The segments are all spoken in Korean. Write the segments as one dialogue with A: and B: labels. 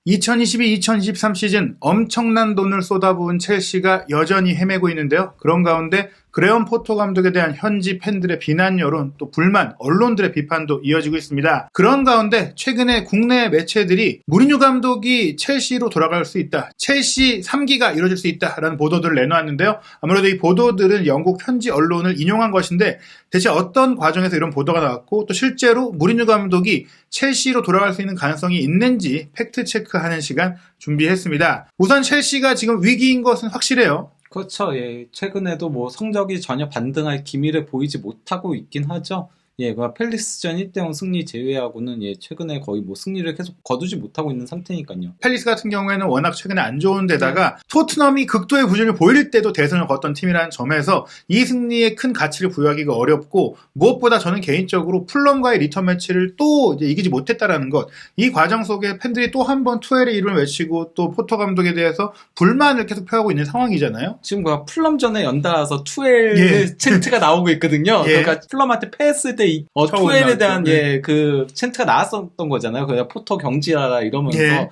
A: 2022-2023 시즌 엄청난 돈을 쏟아부은 첼시가 여전히 헤매고 있는데요. 그런 가운데 그레엄 포터 감독에 대한 현지 팬들의 비난 여론, 또 불만, 언론들의 비판도 이어지고 있습니다. 그런 가운데 최근에 국내 매체들이 무리뉴 감독이 첼시로 돌아갈 수 있다, 첼시 3기가 이뤄질 수 있다라는 보도들을 내놓았는데요. 아무래도 이 보도들은 영국 현지 언론을 인용한 것인데 대체 어떤 과정에서 이런 보도가 나왔고 또 실제로 무리뉴 감독이 첼시로 돌아갈 수 있는 가능성이 있는지 팩트 체크하는 시간 준비했습니다. 우선 첼시가 지금 위기인 것은 확실해요.
B: 그렇죠. 예. 최근에도 뭐 성적이 전혀 반등할 기미를 보이지 못하고 있긴 하죠. 예, 팰리스전 1대0 승리 제외하고는 최근에 거의 뭐 승리를 계속 거두지 못하고 있는 상태니까요.
A: 팰리스 같은 경우에는 워낙 최근에 안 좋은 데다가 토트넘이 극도의 부진을 보일 때도 대선을 걷던 팀이라는 점에서 이 승리에 큰 가치를 부여하기가 어렵고, 무엇보다 저는 개인적으로 풀럼과의 리턴 매치를 또 이제 이기지 못했다라는 것, 이 과정 속에 팬들이 또 한 번 투엘의 이름을 외치고 또 포터 감독에 대해서 불만을 계속 표하고 있는 상황이잖아요.
B: 지금 풀럼전에 연달아서 투엘 챈트가 나오고 있거든요. 그러니까 풀럼한테 패했을 때 투엘에 대한 그 챈트가 나왔었던 거잖아요. 그냥 포터 경지하라 이러면서.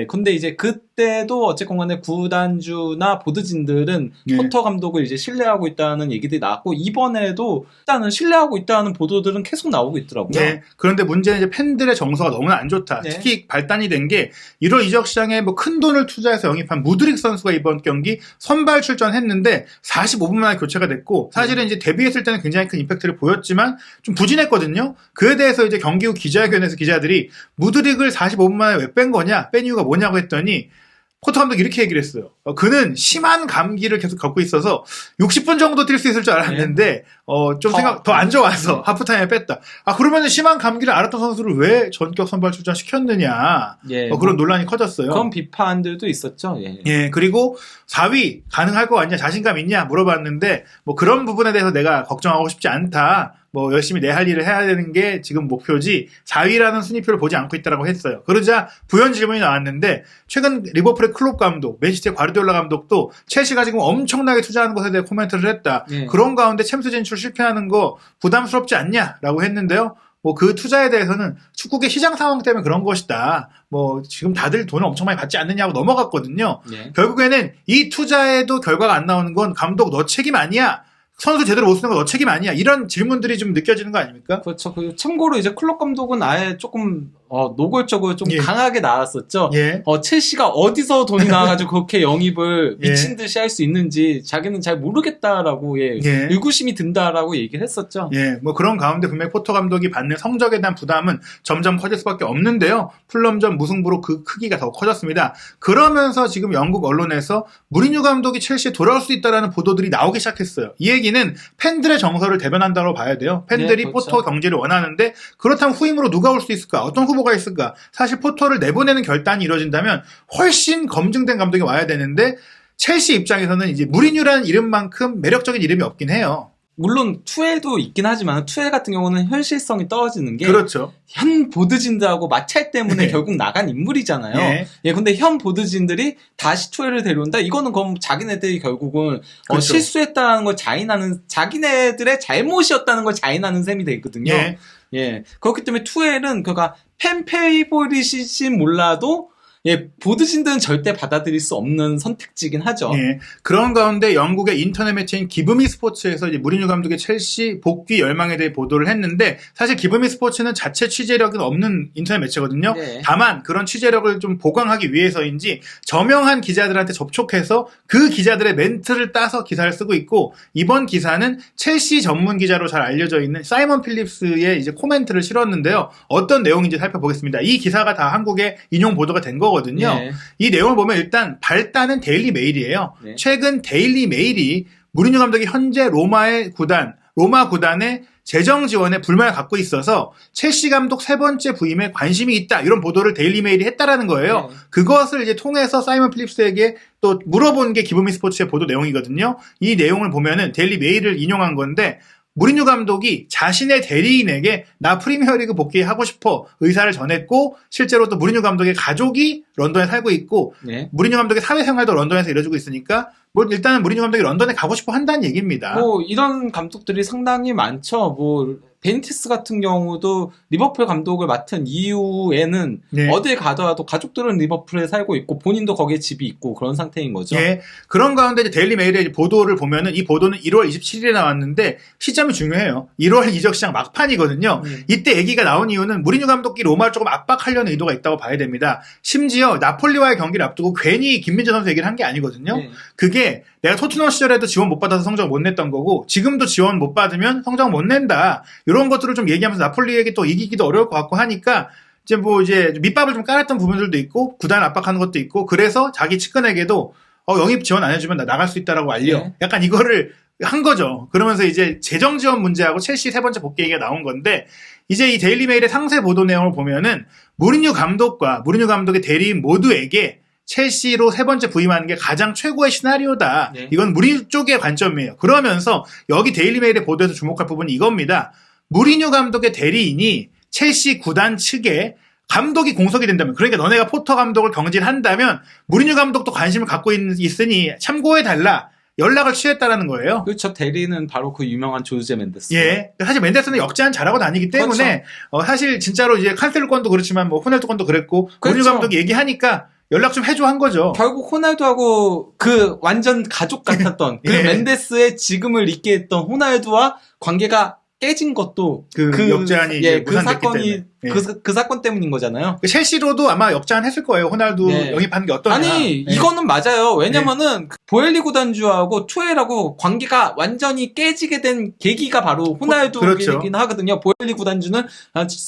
B: 근데 이제 그때도 어쨌건 간에 구단주나 보드진들은 포터 감독을 이제 신뢰하고 있다는 얘기들이 나왔고, 이번에도 일단은 신뢰하고 있다는 보도들은 계속 나오고 있더라고요.
A: 그런데 문제는 이제 팬들의 정서가 너무나 안 좋다. 특히 발단이 된 게 1월 이적 시장에 뭐 큰 돈을 투자해서 영입한 무드릭 선수가 이번 경기 선발 출전했는데 45분 만에 교체가 됐고, 사실은 이제 데뷔했을 때는 굉장히 큰 임팩트를 보였지만 좀 부진했거든요. 그에 대해서 이제 경기 후 기자회견에서 기자들이 무드릭을 45분 만에 왜 뺀 거냐, 뺀 이유가 뭐냐고 했더니 포터 감독이 이렇게 얘기를 했어요. 그는 심한 감기를 계속 겪고 있어서 60분 정도 뛸 수 있을 줄 알았는데 좀 더 안 좋아서 하프타임에 뺐다. 그러면 심한 감기를 앓았던 선수를 왜 전격 선발 출전시켰느냐. 그런 논란이 커졌어요.
B: 그런 비판들도 있었죠.
A: 그리고 4위 가능할 것 같냐, 자신감 있냐 물어봤는데 뭐 그런 부분에 대해서 내가 걱정하고 싶지 않다. 뭐 열심히 내 할 일을 해야 되는 게 지금 목표지 4위라는 순위표를 보지 않고 있다라고 했어요. 그러자 부연 질문이 나왔는데, 최근 리버풀의 클롭 감독, 맨시티의 과르디올라 감독도 첼시가 지금 엄청나게 투자하는 것에 대해 코멘트를 했다. 그런 가운데 챔스 진출 실패하는 거 부담스럽지 않냐라고 했는데요. 뭐 그 투자에 대해서는 축구계 시장 상황 때문에 그런 것이다. 뭐 지금 다들 돈을 엄청 많이 받지 않느냐고 넘어갔거든요. 결국에는 이 투자에도 결과가 안 나오는 건 감독 너 책임 아니야. 선수 제대로 못 쓰는 거 너 책임 아니야. 이런 질문들이 좀 느껴지는 거 아닙니까?
B: 그렇죠. 참고로 이제 클럽 감독은 아예 조금 노골적으로 좀 강하게 나왔었죠. 첼시가 어디서 돈이 나와가지고 그렇게 영입을 미친 듯이 할 수 있는지 자기는 잘 모르겠다라고 의구심이 든다라고 얘기를 했었죠.
A: 뭐 그런 가운데 분명히 포터 감독이 받는 성적에 대한 부담은 점점 커질 수밖에 없는데요. 풀럼전 무승부로 그 크기가 더 커졌습니다. 그러면서 지금 영국 언론에서 무리뉴 감독이 첼시에 돌아올 수 있다라는 보도들이 나오기 시작했어요. 이 얘기는 팬들의 정서를 대변한다고 봐야 돼요. 팬들이 포터 경제를 원하는데, 그렇다면 후임으로 누가 올 수 있을까? 어떤 후보가 있을까? 사실 포터를 내보내는 결단이 이루어진다면 훨씬 검증된 감독이 와야 되는데, 첼시 입장에서는 이제 무리뉴라는 이름만큼 매력적인 이름이 없긴 해요.
B: 물론 투엘도 있긴 하지만 투엘 같은 경우는 현실성이 떨어지는 게,
A: 그렇죠.
B: 현 보드진들하고 마찰 때문에 결국 나간 인물이잖아요. 근데 현 보드진들이 다시 투엘을 데려온다? 이거는 그럼 자기네들이 결국은 실수했다는 걸 자인하는, 자기네들의 잘못이었다는 걸 자인하는 셈이 되거든요. 그렇기 때문에 투엘은 그가 팬 페이보릿이신 몰라도 보드진들은 절대 받아들일 수 없는 선택지긴 하죠.
A: 그런 가운데 영국의 인터넷 매체인 기브미 스포츠에서 이제 무리뉴 감독의 첼시 복귀 열망에 대해 보도를 했는데, 사실 기브미 스포츠는 자체 취재력은 없는 인터넷 매체거든요. 다만 그런 취재력을 좀 보강하기 위해서인지 저명한 기자들한테 접촉해서 그 기자들의 멘트를 따서 기사를 쓰고 있고, 이번 기사는 첼시 전문 기자로 잘 알려져 있는 사이먼 필립스의 이제 코멘트를 실었는데요. 어떤 내용인지 살펴보겠습니다. 이 기사가 다 한국에 인용 보도가 된 거거든요. 이 내용을 보면 일단 발단은 데일리 메일이에요. 최근 데일리 메일이 무리뉴 감독이 현재 로마 구단의 재정 지원에 불만을 갖고 있어서 첼시 감독 3번째 부임에 관심이 있다, 이런 보도를 데일리 메일이 했다라는 거예요. 그것을 이제 통해서 사이먼 필립스에게 또 물어본 게 기브미 스포츠의 보도 내용이거든요. 이 내용을 보면은 데일리 메일을 인용한 건데, 무리뉴 감독이 자신의 대리인에게 나 프리미어리그 복귀하고 싶어 의사를 전했고, 실제로 또 무리뉴 감독의 가족이 런던에 살고 있고, 무리뉴 감독의 사회생활도 런던에서 이뤄지고 있으니까 일단은 무리뉴 감독이 런던에 가고 싶어 한다는 얘기입니다.
B: 뭐 이런 감독들이 상당히 많죠. 뭐 베니테스 같은 경우도 리버풀 감독을 맡은 이후에는
A: 네.
B: 어딜 가더라도 가족들은 리버풀에 살고 있고 본인도 거기에 집이 있고 그런 상태인 거죠.
A: 예. 그런 가운데 이제 데일리 메일의 보도를 보면은 이 보도는 1월 27일에 나왔는데 시점이 중요해요. 1월 이적 시장 막판이거든요. 이때 얘기가 나온 이유는 무리뉴 감독이 로마를 조금 압박하려는 의도가 있다고 봐야 됩니다. 심지어 나폴리와의 경기를 앞두고 괜히 김민재 선수 얘기를 한 게 아니거든요. 그게 내가 토트넘 시절에도 지원 못 받아서 성적 못 냈던 거고 지금도 지원 못 받으면 성적 못 낸다. 이런 것들을 좀 얘기하면서 나폴리에게 또 이기기도 어려울 것 같고 하니까 이제 밑밥을 좀 깔았던 부분들도 있고 구단 압박하는 것도 있고 그래서 자기 측근에게도 영입 지원 안 해주면 나 나갈 수 있다라고 알려.
B: 네.
A: 약간 이거를 한 거죠. 그러면서 이제 재정 지원 문제하고 첼시 세 번째 복귀 얘기가 나온 건데 이제 이 데일리 메일의 상세 보도 내용을 보면은 무리뉴 감독과 무리뉴 감독의 대리인 모두에게 첼시로 세 번째 부임하는 게 가장 최고의 시나리오다.
B: 네.
A: 이건 무리뉴 쪽의 관점이에요. 그러면서 여기 데일리 메일의 보도에서 주목할 부분이 이겁니다. 무리뉴 감독의 대리인이 첼시 구단 측에 감독이 공석이 된다면, 그러니까 너네가 포터 감독을 경질한다면 무리뉴 감독도 관심을 갖고 있으니 참고해달라. 연락을 취했다라는 거예요.
B: 그렇죠. 대리는 바로 그 유명한 조제 멘데스.
A: 예. 사실 멘데스는 역제한 잘하고 다니기 때문에
B: 그렇죠.
A: 사실 진짜로 이제 칸셀루건도 그렇지만 뭐 호날두건도 그랬고
B: 그렇죠.
A: 무리뉴 감독이 얘기하니까 연락 좀 해줘 한 거죠.
B: 결국 호날두하고 그 완전 가족 같았던 그
A: 예.
B: 멘데스의 지금을 잇게 했던 호날두와 관계가 깨진 것도
A: 그 역제한이 이제 무산됐기 때문에. 예.
B: 그 사건 때문인 거잖아요.
A: 첼시로도 아마 역제한 했을 거예요. 호날두
B: 네.
A: 영입하는 게 어떠냐.
B: 아니
A: 예.
B: 이거는 맞아요. 왜냐면은 보엘리 구단주하고 투엘하고 관계가 완전히 깨지게 된 계기가 바로 호날두이긴
A: 그렇죠.
B: 하거든요. 보엘리 구단주는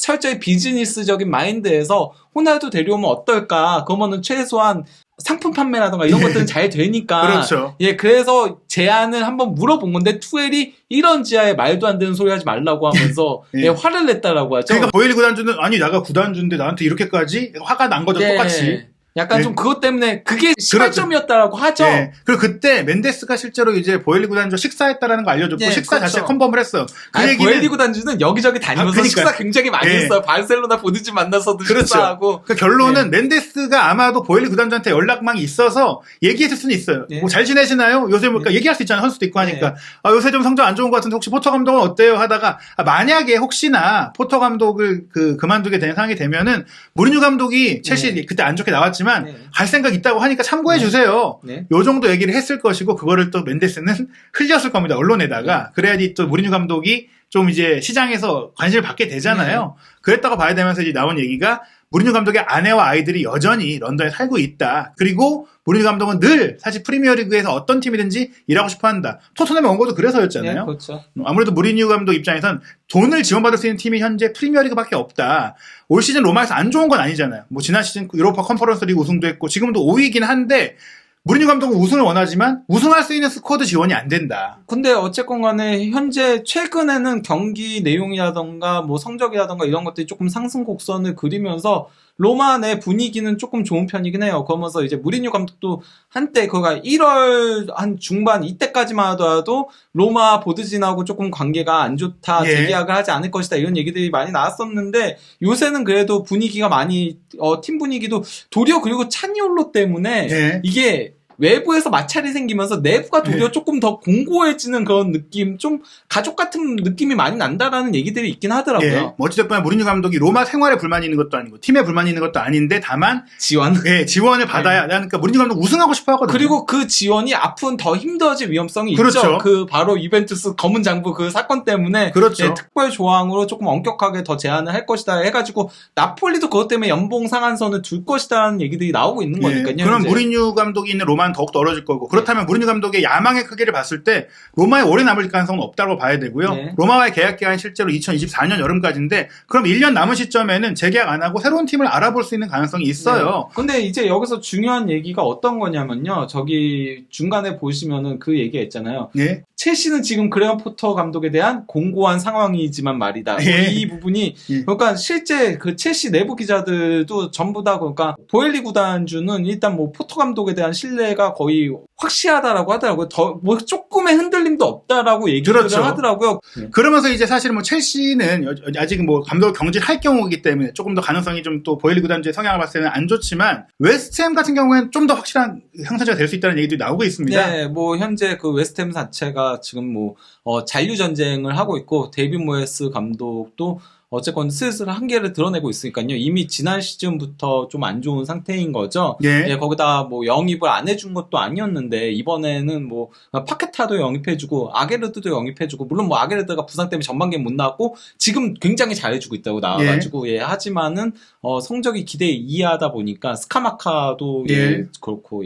B: 철저히 비즈니스적인 마인드에서 호날두 데려오면 어떨까? 그러면은 최소한 상품 판매라던가 이런 것들은 잘 되니까.
A: 그렇죠.
B: 예, 그래서 제안을 한번 물어본 건데 투엘이 이런 지하에 말도 안 되는 소리 하지 말라고 하면서
A: 예.
B: 예, 화를 냈다라고 하죠.
A: 그러니까 보일리 구단주는 아니 내가 구단주인데 나한테 이렇게까지 화가 난 거죠.
B: 예,
A: 똑같이.
B: 약간
A: 예.
B: 좀 그것 때문에 그게 시발점이었다라고 하죠.
A: 예. 그리고 그때 멘데스가 실제로 이제 보일리 구단주와 식사했다라는 거 알려줬고
B: 예,
A: 식사
B: 그렇죠.
A: 자체 컨펌을 했어요. 그
B: 아니,
A: 얘기는
B: 보엘리 구단주는 여기저기 다니면서
A: 그러니까.
B: 식사 굉장히 많이
A: 예.
B: 했어요. 바르셀로나 보드진 만나서도
A: 그렇죠.
B: 식사하고.
A: 그 결론은 멘데스가 아마도 보일리 구단주한테 연락망이 있어서 얘기했을 수는 있어요.
B: 예.
A: 뭐 잘 지내시나요? 요새 뭐 얘기할 수 있잖아요. 선수도 있고 하니까. 요새 좀 성적 안 좋은 것 같은데 혹시 포터 감독은 어때요? 하다가 만약에 혹시나 포터 감독을 그만두게 되는 상황이 되면은 무리뉴 감독이 첼시 그때 안 좋게 나왔지만 갈 생각 있다고 하니까 참고해 주세요. 요 정도 얘기를 했을 것이고 그거를 또 멘데스는 흘렸을 겁니다. 언론에다가. 그래야지 또 무리뉴 감독이 좀 이제 시장에서 관심을 받게 되잖아요. 그랬다고 봐야 되면서 이제 나온 얘기가 무리뉴 감독의 아내와 아이들이 여전히 런던에 살고 있다. 그리고 무리뉴 감독은 늘 사실 프리미어리그에서 어떤 팀이든지 일하고 싶어 한다. 토트넘에 온 것도 그래서였잖아요.
B: 네, 그렇죠.
A: 아무래도 무리뉴 감독 입장에선 돈을 지원받을 수 있는 팀이 현재 프리미어리그밖에 없다. 올 시즌 로마에서 안 좋은 건 아니잖아요. 뭐 지난 시즌 유로파 컨퍼런스 리그 우승도 했고 지금도 5위이긴 한데 무리뉴 감독은 우승을 원하지만 우승할 수 있는 스쿼드 지원이 안 된다.
B: 근데 어쨌건 간에 현재 최근에는 경기 내용이라던가 뭐 성적이라던가 이런 것들이 조금 상승 곡선을 그리면서 로마 내 분위기는 조금 좋은 편이긴 해요. 그러면서 이제 무리뉴 감독도 한때 그가 1월 한 중반 이때까지만 하더라도 로마 보드진하고 조금 관계가 안 좋다, 재계약을 하지 않을 것이다 이런 얘기들이 많이 나왔었는데 요새는 그래도 분위기가 많이 팀 분위기도 도리어 그리고 차니올로 때문에 이게 외부에서 마찰이 생기면서 내부가 도리어 조금 더 공고해지는 그런 느낌, 좀 가족 같은 느낌이 많이 난다라는 얘기들이 있긴 하더라고요.
A: 어찌됐거나 무리뉴 감독이 로마 생활에 불만이 있는 것도 아니고 팀에 불만이 있는 것도 아닌데 다만 지원을 받아야 그러니까 무리뉴 감독 우승하고 싶어 하거든요.
B: 그리고 그 지원이 앞으로는 더 힘들어질 위험성이
A: 그렇죠.
B: 있죠. 그 바로 유벤투스 검은 장부 그 사건 때문에 특별 조항으로 조금 엄격하게 더 제한을 할 것이다 해가지고 나폴리도 그것 때문에 연봉 상한선을 둘 것이다라는 얘기들이 나오고 있는 거니까요.
A: 그럼 무리뉴 감독이 있는 로마는 더욱 떨어질 거고 그렇다면 무리뉴 감독의 야망의 크기를 봤을 때 로마에 오래 남을 가능성은 없다고 봐야 되고요. 로마와의 계약 기간이 실제로 2024년 여름까지인데 그럼 1년 남은 시점에는 재계약 안 하고 새로운 팀을 알아볼 수 있는 가능성이 있어요.
B: 근데 이제 여기서 중요한 얘기가 어떤 거냐면요. 저기 중간에 보시면은 그 얘기가 있잖아요. 첼시는 지금 그레엄 포터 감독에 대한 공고한 상황이지만 말이다. 이 부분이 그러니까 실제 그 첼시 내부 기자들도 전부 다 그러니까 보엘리 구단주는 일단 뭐 포터 감독에 대한 신뢰가 거의 확실하다라고 하더라고요. 뭐 조금의 흔들림도 없다라고 얘기를
A: 그렇죠.
B: 하더라고요.
A: 그러면서 이제 사실 뭐 첼시는 아직 뭐 감독 경질할 경우이기 때문에 조금 더 가능성이 좀 또 보일리 구단주의 성향을 봤을 때는 안 좋지만 웨스트햄 같은 경우에는 좀 더 확실한 상승세가 될 수 있다는 얘기들이 나오고 있습니다.
B: 네, 뭐 현재 그 웨스트햄 자체가 지금 뭐 잔류 전쟁을 하고 있고 데이빗 모예스 감독도 어쨌건 슬슬 한계를 드러내고 있으니까요. 이미 지난 시즌부터 좀 안 좋은 상태인 거죠.
A: 예.
B: 거기다 뭐 영입을 안 해준 것도 아니었는데 이번에는 뭐 파케타도 영입해주고 아게르드도 영입해주고 물론 뭐 아게르드가 부상 때문에 전반기에 못 나왔고 지금 굉장히 잘해주고 있다고 나와가지고 하지만은 성적이 기대에 이하다 보니까 스카마카도 그렇고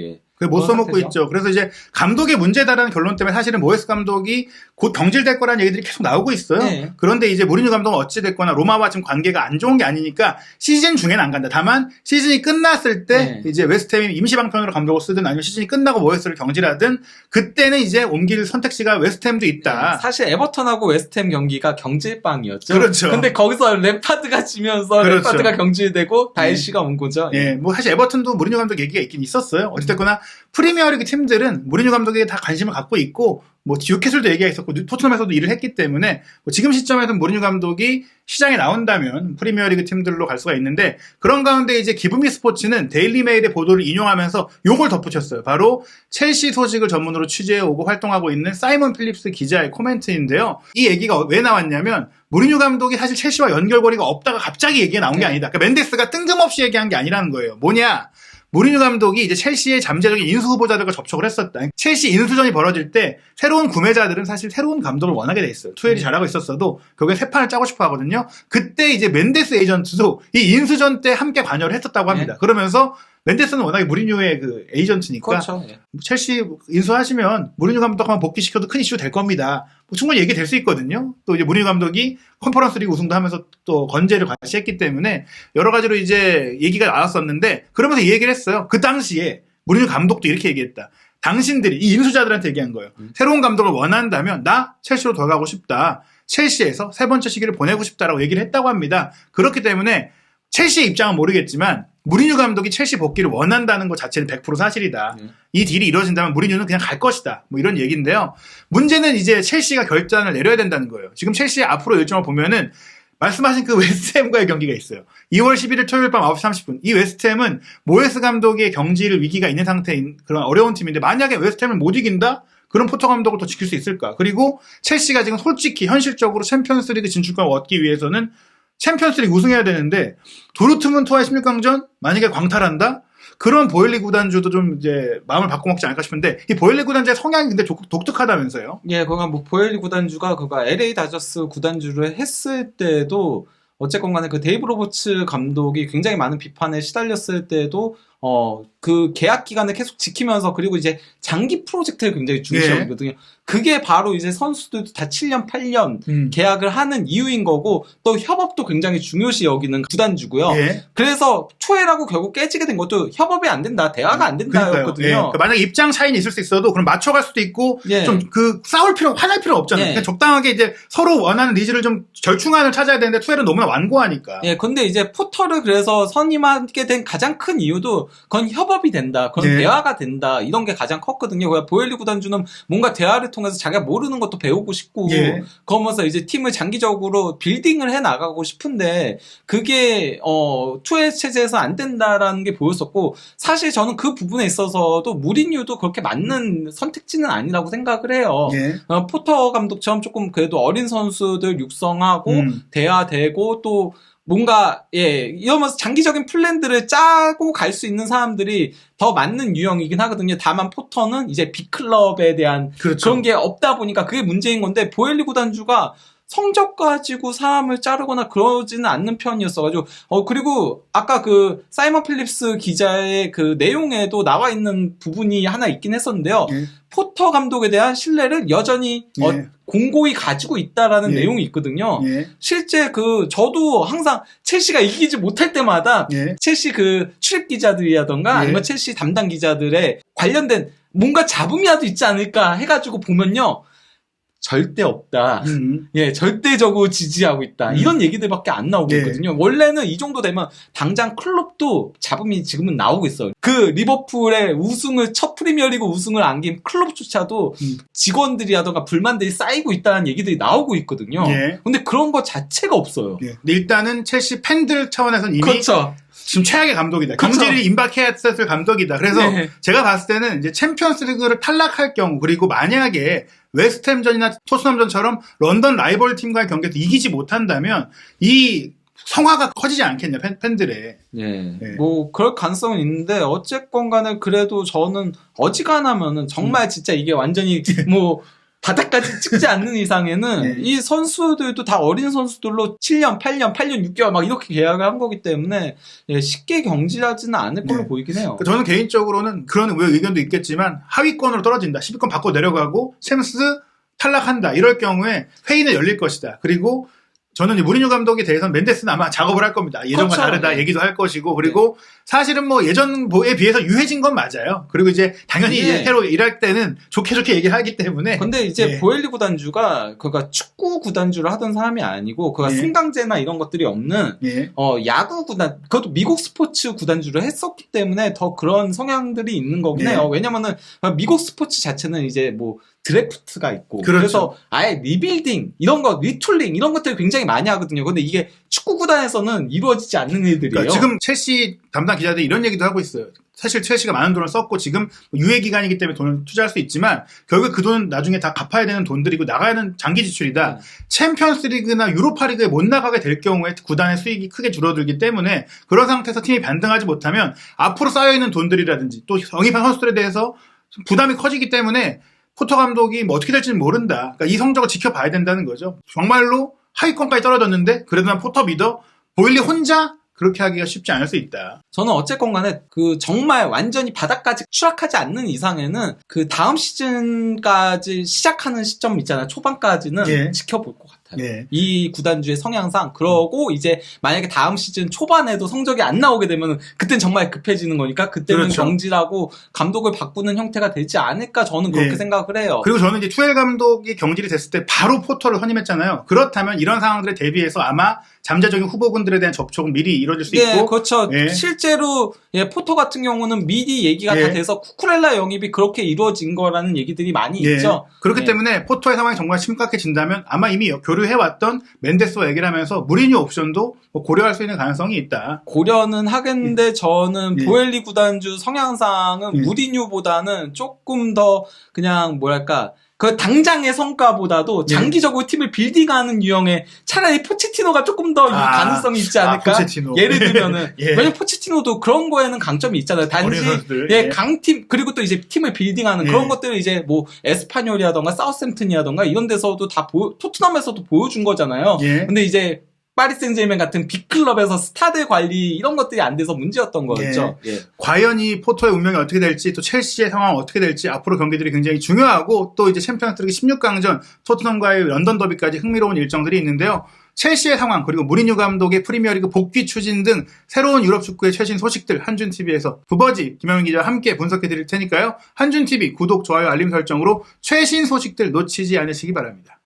A: 못 써먹고 있죠. 그래서 이제 감독의 문제다라는 결론 때문에 사실은 모예스 감독이 곧 경질될 거라는 얘기들이 계속 나오고 있어요.
B: 네.
A: 그런데 이제 무리뉴 감독은 어찌됐거나 로마와 지금 관계가 안 좋은 게 아니니까 시즌 중에는 안 간다. 다만 시즌이 끝났을 때 이제 웨스트햄이 임시방편으로 감독을 쓰든 아니면 시즌이 끝나고 모예스를 경질하든 그때는 이제 옮길 선택지가 웨스트햄도 있다.
B: 사실 에버턴하고 웨스트햄 경기가 경질빵이었죠.
A: 그렇죠.
B: 근데 거기서 램파드가 지면서 램파드가 경질되고 다이시가 온 거죠.
A: 뭐 사실 에버턴도 무리뉴 감독 얘기가 있긴 있었어요. 어찌됐거나 프리미어리그 팀들은 무리뉴 감독에게 다 관심을 갖고 있고 뭐 뉴캐슬도 얘기가 있었고 토트넘에서도 일을 했기 때문에 뭐 지금 시점에서는 무리뉴 감독이 시장에 나온다면 프리미어리그 팀들로 갈 수가 있는데 그런 가운데 이제 기브미 스포츠는 데일리 메일의 보도를 인용하면서 요걸 덧붙였어요. 바로 첼시 소식을 전문으로 취재해오고 활동하고 있는 사이먼 필립스 기자의 코멘트인데요. 이 얘기가 왜 나왔냐면 무리뉴 감독이 사실 첼시와 연결고리가 없다가 갑자기 얘기가 나온 게 아니다. 그러니까 맨데스가 뜬금없이 얘기한 게 아니라는 거예요. 뭐냐? 무리뉴 감독이 이제 첼시의 잠재적인 인수 후보자들과 접촉을 했었다. 첼시 인수전이 벌어질 때 새로운 구매자들은 사실 새로운 감독을 원하게 돼 있어요. 투엘이 잘하고 있었어도 결국에 새 판을 짜고 싶어 하거든요. 그때 이제 맨데스 에이전트도 이 인수전 때 함께 관여를 했었다고 합니다. 그러면서 맨데스는 워낙에 무리뉴의 그 에이전트니까
B: 그렇죠.
A: 첼시 인수하시면 무리뉴 감독만 복귀시켜도 큰 이슈 될 겁니다. 뭐 충분히 얘기될 수 있거든요. 또 이제 무리뉴 감독이 컨퍼런스 리그 우승도 하면서 또 건재를 같이 했기 때문에 여러 가지로 이제 얘기가 나왔었는데 그러면서 이 얘기를 했어요. 그 당시에 무리뉴 감독도 이렇게 얘기했다. 당신들이 이 인수자들한테 얘기한 거예요. 새로운 감독을 원한다면 나 첼시로 돌아가고 싶다. 첼시에서 세 번째 시기를 보내고 싶다라고 얘기를 했다고 합니다. 그렇기 때문에 첼시의 입장은 모르겠지만 무리뉴 감독이 첼시 복귀를 원한다는 것 자체는 100% 사실이다. 이 딜이 이루어진다면 무리뉴는 그냥 갈 것이다. 뭐 이런 얘기인데요. 문제는 이제 첼시가 결단을 내려야 된다는 거예요. 지금 첼시의 앞으로 일정을 보면은 말씀하신 그 웨스트햄과의 경기가 있어요. 2월 11일 토요일 밤 9시 30분. 이 웨스트햄은 모예스 감독의 경질 위기가 있는 상태인 그런 어려운 팀인데 만약에 웨스트햄을 못 이긴다? 그럼 포터 감독을 더 지킬 수 있을까? 그리고 첼시가 지금 솔직히 현실적으로 챔피언스리그 진출권을 얻기 위해서는 챔피언스리그 우승해야 되는데 도르트문트와의 16강전 만약에 광탈한다? 그런 보일리 구단주도 좀 이제 마음을 바꿔먹지 않을까 싶은데 이 보일리 구단주의 성향이 근데 독특하다면서요?
B: 그건 뭐 보일리 구단주가 그거 LA 다저스 구단주를 했을 때도 어쨌건 간에 그 데이브 로버츠 감독이 굉장히 많은 비판에 시달렸을 때도 그 계약 기간을 계속 지키면서 그리고 이제 장기 프로젝트를 굉장히 중시하거든요. 그게 바로 이제 선수들도 다 7년, 8년 계약을 하는 이유인 거고 또 협업도 굉장히 중요시 여기는 구단주고요. 그래서 초회라고 결국 깨지게 된 것도 협업이 안 된다, 대화가 안 된다였거든요.
A: 그러니까 만약에 입장 차이는 있을 수 있어도 그럼 맞춰갈 수도 있고 좀 그 화날 필요 없잖아요. 그냥 적당하게 이제 서로 원하는 니즈를 좀 절충안을 찾아야 되는데 투엘은 너무나 완고하니까.
B: 근데 이제 포터를 그래서 선임하게 된 가장 큰 이유도 그건 협업이 된다, 그건 대화가 된다 이런 게 가장 컸거든요. 보일리 구단주는 뭔가 대화를 통해서 자기가 모르는 것도 배우고 싶고 그러면서 이제 팀을 장기적으로 빌딩을 해 나가고 싶은데 그게 투엘 체제에서 안 된다라는 게 보였었고 사실 저는 그 부분에 있어서도 무리뉴도 그렇게 맞는 선택지는 아니라고 생각을 해요. 포터 감독처럼 조금 그래도 어린 선수들 육성하고 대화되고 또 뭔가 이러면서 장기적인 플랜들을 짜고 갈 수 있는 사람들이 더 맞는 유형이긴 하거든요. 다만 포터는 이제 빅클럽에 대한 그런 게 없다 보니까 그게 문제인 건데 보엘리 구단주가 성적 가지고 사람을 자르거나 그러지는 않는 편이었어가지고 그리고 아까 그 사이먼 필립스 기자의 그 내용에도 나와 있는 부분이 하나 있긴 했었는데요. 포터 감독에 대한 신뢰를 여전히 공고히 가지고 있다라는 내용이 있거든요. 실제 저도 항상 첼시가 이기지 못할 때마다 첼시 그 출입 기자들이라던가 아니면 첼시 담당 기자들의 관련된 뭔가 잡음이라도 있지 않을까 해가지고 보면요. 절대 없다. 예, 절대적으로 지지하고 있다. 이런 얘기들밖에 안 나오고 있거든요. 원래는 이 정도 되면 당장 클럽도 잡음이 지금은 나오고 있어요. 그 리버풀의 첫 프리미어리그 우승을 안긴 클럽조차도 직원들이라던가 불만들이 쌓이고 있다는 얘기들이 나오고 있거든요. 근데 그런 거 자체가 없어요.
A: 근데 일단은 첼시 팬들 차원에서는 이미
B: 그렇죠.
A: 지금 최악의 감독이다.
B: 그렇죠.
A: 경질을 임박해야 했을 감독이다. 그래서 제가 봤을 때는 이제 챔피언스리그를 탈락할 경우 그리고 만약에 웨스트햄전이나 토트넘전처럼 런던 라이벌 팀과의 경기에서 이기지 못한다면 이 성화가 커지지 않겠냐 팬들의.
B: 뭐 그럴 가능성은 있는데 어쨌건 간에 그래도 저는 어지간하면은 정말 진짜 이게 완전히 뭐 바닥까지 찍지 않는 이상에는 이 선수들도 다 어린 선수들로 7년, 8년, 6개월 막 이렇게 계약을 한 거기 때문에 쉽게 경질하지는 않을 걸로 보이긴 해요.
A: 저는 개인적으로는 그런 의견도 있겠지만 하위권으로 떨어진다. 10위권 바꿔 내려가고 챔스 탈락한다. 이럴 경우에 회의는 열릴 것이다. 그리고 저는 이 무리뉴 감독에 대해서는 멘데스는 아마 작업을 할 겁니다. 예전과 다르다 얘기도 할 것이고 그리고 사실은 뭐 예전에 비해서 유해진 건 맞아요. 그리고 이제 당연히 이제 새로 일할 때는 좋게 얘기를 하기 때문에.
B: 근데 이제 보엘리 구단주가 그가 축구 구단주를 하던 사람이 아니고 그가 승강제나 이런 것들이 없는 야구 구단, 그것도 미국 스포츠 구단주를 했었기 때문에 더 그런 성향들이 있는 거긴 해요. 왜냐면은 미국 스포츠 자체는 이제 뭐 드래프트가 있고 그래서 아예 리빌딩 이런 거 리툴링 이런 것들을 굉장히 많이 하거든요. 근데 이게 축구 구단에서는 이루어지지 않는 일들이에요.
A: 그러니까 지금 첼시 담당 기자들이 이런 얘기도 하고 있어요. 사실 첼시가 많은 돈을 썼고 지금 유예 기간이기 때문에 돈을 투자할 수 있지만 결국 그 돈은 나중에 다 갚아야 되는 돈들이고 나가야 하는 장기 지출이다. 챔피언스리그나 유로파리그에 못 나가게 될 경우에 구단의 수익이 크게 줄어들기 때문에 그런 상태에서 팀이 반등하지 못하면 앞으로 쌓여있는 돈들이라든지 또 영입한 선수들에 대해서 부담이 커지기 때문에 포터 감독이 뭐 어떻게 될지는 모른다. 그러니까 이 성적을 지켜봐야 된다는 거죠. 정말로 하위권까지 떨어졌는데 그래도 난 포터 믿어. 보일리 혼자 그렇게 하기가 쉽지 않을 수 있다.
B: 저는 어쨌건 간에 그 정말 완전히 바닥까지 추락하지 않는 이상에는 그 다음 시즌까지 시작하는 시점 있잖아요. 초반까지는 지켜볼 것 같아요. 이 구단주의 성향상. 그러고 이제 만약에 다음 시즌 초반에도 성적이 안 나오게 되면 그땐 정말 급해지는 거니까 그때는 경질하고 감독을 바꾸는 형태가 되지 않을까 저는 그렇게 생각을 해요.
A: 그리고 저는 이제 투엘 감독이 경질이 됐을 때 바로 포터를 선임했잖아요. 그렇다면 이런 상황들에 대비해서 아마 잠재적인 후보군들에 대한 접촉은 미리 이루어질 수 있고.
B: 그렇죠. 실제로 포터 같은 경우는 미리 얘기가 다 돼서 쿠쿠렐라 영입이 그렇게 이루어진 거라는 얘기들이 많이 있죠.
A: 그렇기 때문에 포터의 상황이 정말 심각해진다면 아마 이미 교류해왔던 멘데스와 얘기를 하면서 무리뉴 옵션도 고려할 수 있는 가능성이 있다.
B: 고려는 하겠는데 저는 보엘리 구단주 성향상은 무리뉴보다는 조금 더 그냥 뭐랄까 그 당장의 성과보다도 장기적으로 팀을 빌딩하는 유형의 차라리 포체티노가 조금 더 가능성이 있지 않을까? 예를 들면은 왜냐면 포체티노도 그런 거에는 강점이 있잖아요. 단지 강팀 그리고 또 이제 팀을 빌딩하는 그런 것들을 이제 뭐 에스파뇰이라던가 사우스햄튼이라던가 이런 데서도 다 토트넘에서도 보여준 거잖아요. 근데 이제 파리 생제르맹 같은 빅클럽에서 스타들 관리 이런 것들이 안 돼서 문제였던 거였죠.
A: 과연 이 포터의 운명이 어떻게 될지 또 첼시의 상황이 어떻게 될지 앞으로 경기들이 굉장히 중요하고 또 이제 챔피언스리그 16강전 토트넘과의 런던 더비까지 흥미로운 일정들이 있는데요. 첼시의 상황 그리고 무리뉴 감독의 프리미어리그 복귀 추진 등 새로운 유럽 축구의 최신 소식들 한준TV에서 부버지 김영민 기자와 함께 분석해 드릴 테니까요. 한준TV 구독, 좋아요, 알림 설정으로 최신 소식들 놓치지 않으시기 바랍니다.